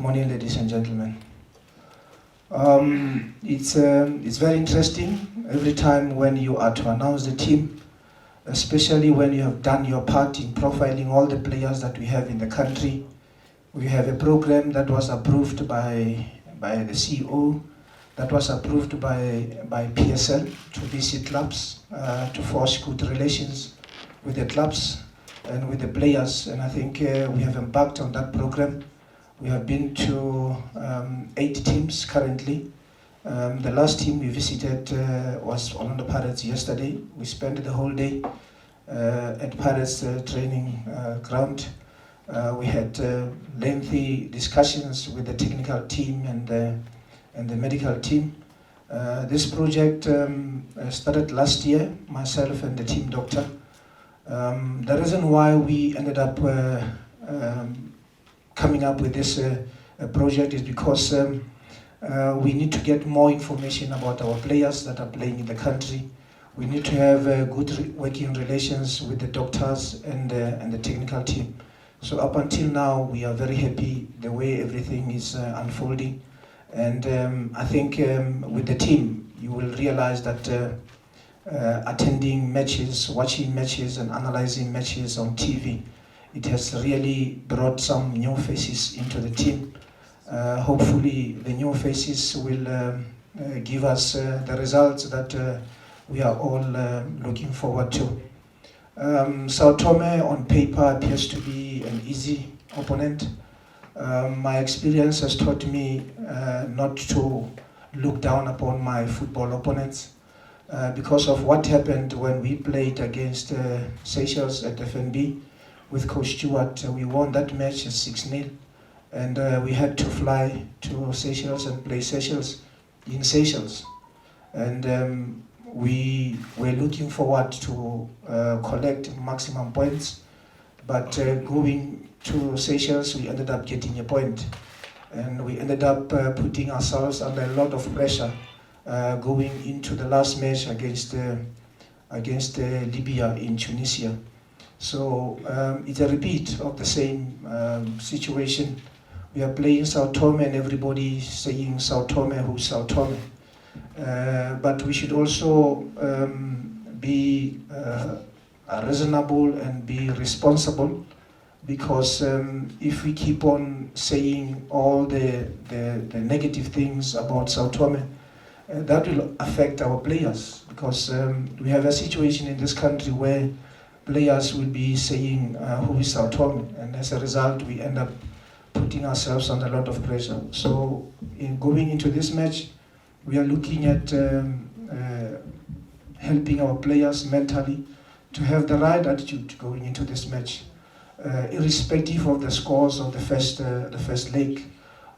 morning, ladies and gentlemen. It's very interesting every time when you are to announce the team, especially when you have done your part in profiling all the players that we have in the country. We have a program that was approved by the CEO, that was approved by PSL to visit clubs, to forge good relations with the clubs and with the players. And I think we have embarked on that program. We have been to 8 teams currently. The last team we visited was Orlando Pirates yesterday. We spent the whole day at Pirates training ground. We had lengthy discussions with the technical team and the medical team. This project started last year, myself and the team doctor. The reason why we ended up coming up with this project is because we need to get more information about our players that are playing in the country. We need to have good working relations with the doctors and the technical team. So up until now, we are very happy the way everything is unfolding. And I think with the team, you will realize that attending matches, watching matches and analyzing matches on TV, it has really brought some new faces into the team. Hopefully the new faces will give us the results that we are all looking forward to. Sao Tome on paper appears to be an easy opponent. My experience has taught me not to look down upon my football opponents because of what happened when we played against Seychelles at FNB with Coach Stewart. We won that match 6-0, and we had to fly to Seychelles and play Seychelles in Seychelles. And we were looking forward to collect maximum points, but going to Seychelles, we ended up getting a point, and we ended up putting ourselves under a lot of pressure going into the last match against Libya in Tunisia. So it's a repeat of the same situation. We are playing Sao Tome and everybody saying Sao Tome, who's Sao Tome? But we should also be reasonable and be responsible, because if we keep on saying all the negative things about Sao Tome, that will affect our players, because we have a situation in this country where players will be saying who is Sao Tome, and as a result we end up putting ourselves under a lot of pressure. So in going into this match, we are looking at helping our players mentally to have the right attitude going into this match, irrespective of the scores of the first leg.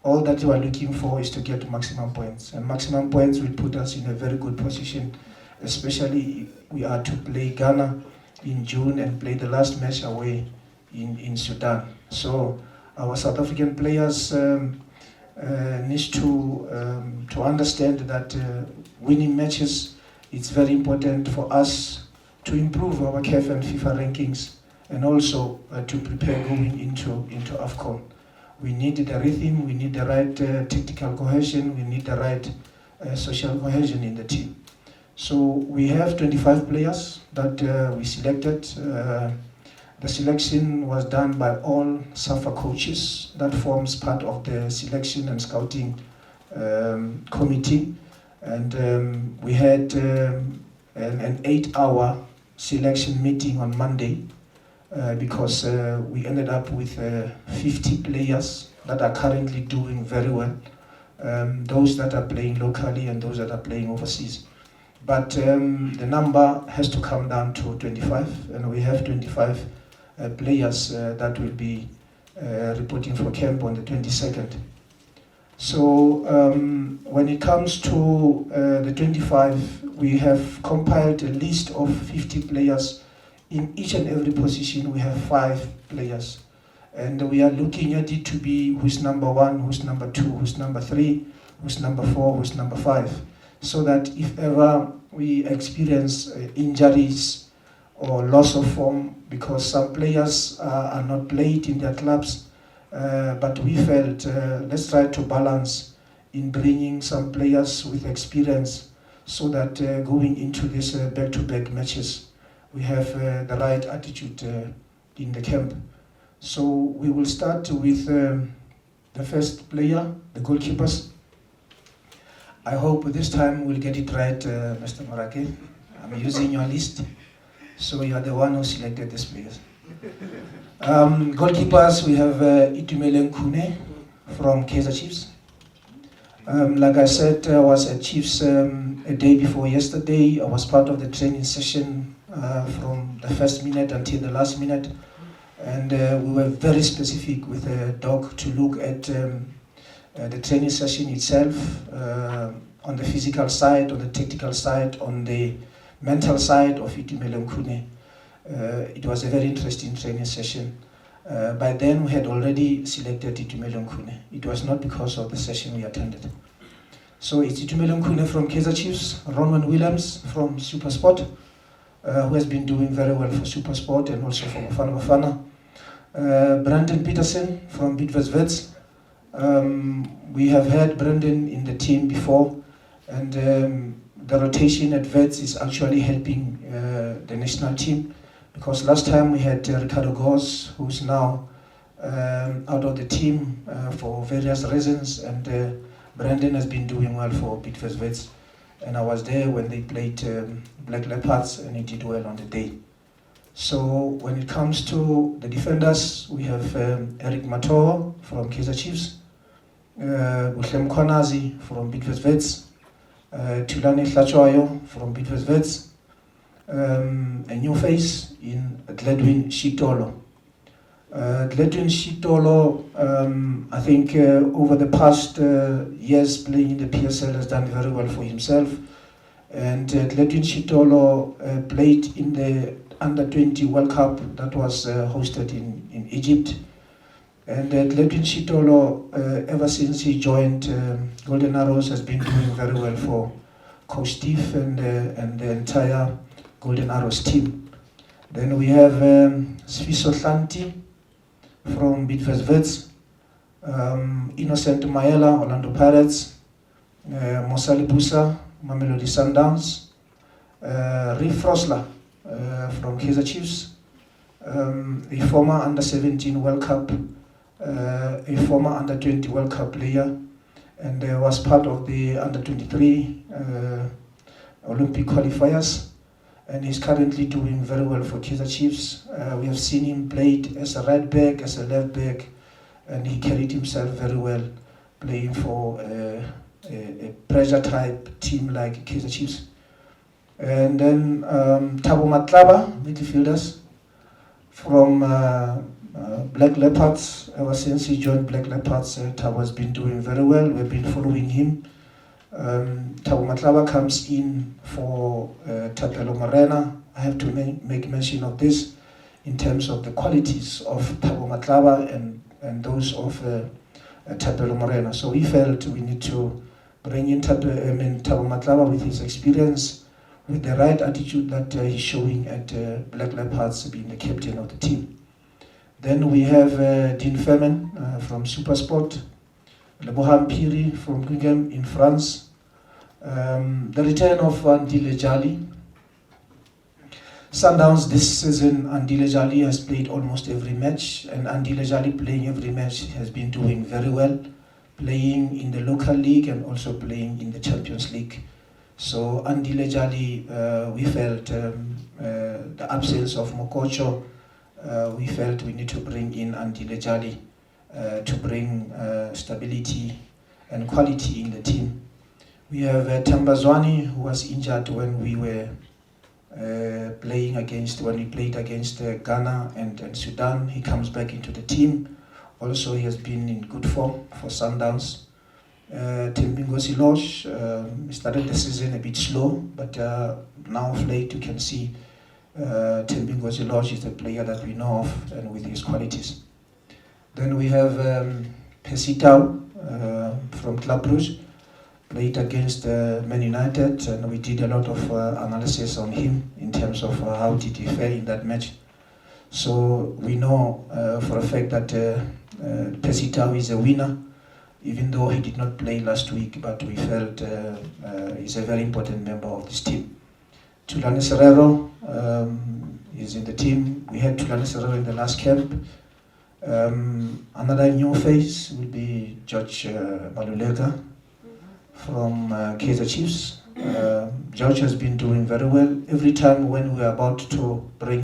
All that we are looking for is to get maximum points, and maximum points will put us in a very good position, especially we are to play Ghana in June and play the last match away in Sudan. So our South African players need to understand that winning matches, it's very important for us to improve our CAF and FIFA rankings, and also to prepare going into AFCON. We need the rhythm, we need the right tactical cohesion, we need the right social cohesion in the team. So we have 25 players that we selected. The selection was done by all SAFA coaches. That forms part of the selection and scouting committee. And we had an 8-hour selection meeting on Monday because we ended up with 50 players that are currently doing very well. Those that are playing locally and those that are playing overseas. But the number has to come down to 25, and we have 25 players that will be reporting for camp on the 22nd. So when it comes to the 25, we have compiled a list of 50 players. In each and every position we have 5 players, and we are looking at it to be who's number 1, who's number 2, who's number 3, who's number 4, who's number 5, so that if ever we experience injuries or loss of form, because some players are not played in their clubs, But we felt let's try to balance in bringing some players with experience so that going into this back-to-back matches, we have the right attitude in the camp. So we will start with the first player, the goalkeepers. I hope this time we'll get it right, Mr. Marake. I'm using your list, so you are the one who selected these players. Goalkeepers, we have Itumeleng Khune from Kaizer Chiefs. Like I said, I was at Chiefs a day before yesterday. I was part of the training session from the first minute until the last minute. And we were very specific with the doc to look at the training session itself, on the physical side, on the tactical side, on the mental side of Itumeleng Khune. It was a very interesting training session. By then we had already selected Itumeleng Khune. It was not because of the session we attended. So it's Itumeleng Khune from Kaizer Chiefs, Ronwen Williams from SuperSport, who has been doing very well for SuperSport and also for Bafana Bafana. Brandon Peterson from Bidvest Vets. We have had Brandon in the team before, and the rotation at Vets is actually helping the national team, because last time we had Ricardo Goss, who's now out of the team for various reasons, and Brandon has been doing well for Bidvest Vets, and I was there when they played Black Leopards, and he did well on the day. So when it comes to the defenders, we have Eric Matoa from Kaizer Chiefs, Buhlem Kwanazi from Bidvest Vets, Tulane Hlachwayo from Bidvest Vets, a new face in Gledwin Shitolo. Gledwin Shitolo, I think over the past years playing in the PSL has done very well for himself. And Gledwin Shitolo played in the Under-20 World Cup that was hosted in Egypt. And Gledwin Shitolo, ever since he joined Golden Arrows, has been doing very well for Coach Steve and the entire Golden Arrows team. Then we have Sfiso Hlanti from Bidvest Vets, Innocent Maela, Orlando Pirates, Mosali Busa, Mamelodi Sundowns, Rick Frosler from Kaizer Chiefs, a former Under-17 World Cup, a former Under-20 World Cup player, and was part of the Under-23 Olympic qualifiers, and he's currently doing very well for Kaizer Chiefs. We have seen him played as a right back, as a left back, and he carried himself very well playing for a pressure type team like Kaizer Chiefs. And then Thabo Matlaba, midfielders from Black Leopards. Ever since he joined Black Leopards, Thabo has been doing very well. We've been following him. Thabo Matlaba comes in for Thapelo Morena. I have to make mention of this in terms of the qualities of Thabo Matlaba and those of Thapelo Morena. So we felt we need to bring in Thabo Matlaba with his experience, with the right attitude that he's showing at Black Leopards, being the captain of the team. Then we have Dean Femen from SuperSport, Leboham Piri from Guingamp in France, the return of Andile Jali. Sundowns this season, Andile Jali has played almost every match, and Andile Jali playing every match has been doing very well, playing in the local league and also playing in the Champions League. So Andile Jali, we felt the absence of Mokocho, we felt we need to bring in Andile Jali to bring stability and quality in the team. We have Tambazwani, who was injured when we were played against Ghana and Sudan. He comes back into the team. Also, he has been in good form for Sundowns. Tembingosi Lodge started the season a bit slow, but now of late you can see Tembingosi Lodge is a player that we know of and with his qualities. Then we have Pesitao from Club Brugge, played against Man United, and we did a lot of analysis on him in terms of how did he fare in that match. So we know for a fact that Percy Tau is a winner, even though he did not play last week, but we felt he's a very important member of this team. Tulane Serrero is in the team. We had Tulane Serrero in the last camp. Another new face will be George Maluleka from Kaizer Chiefs. George has been doing very well. Every time when we are about to bring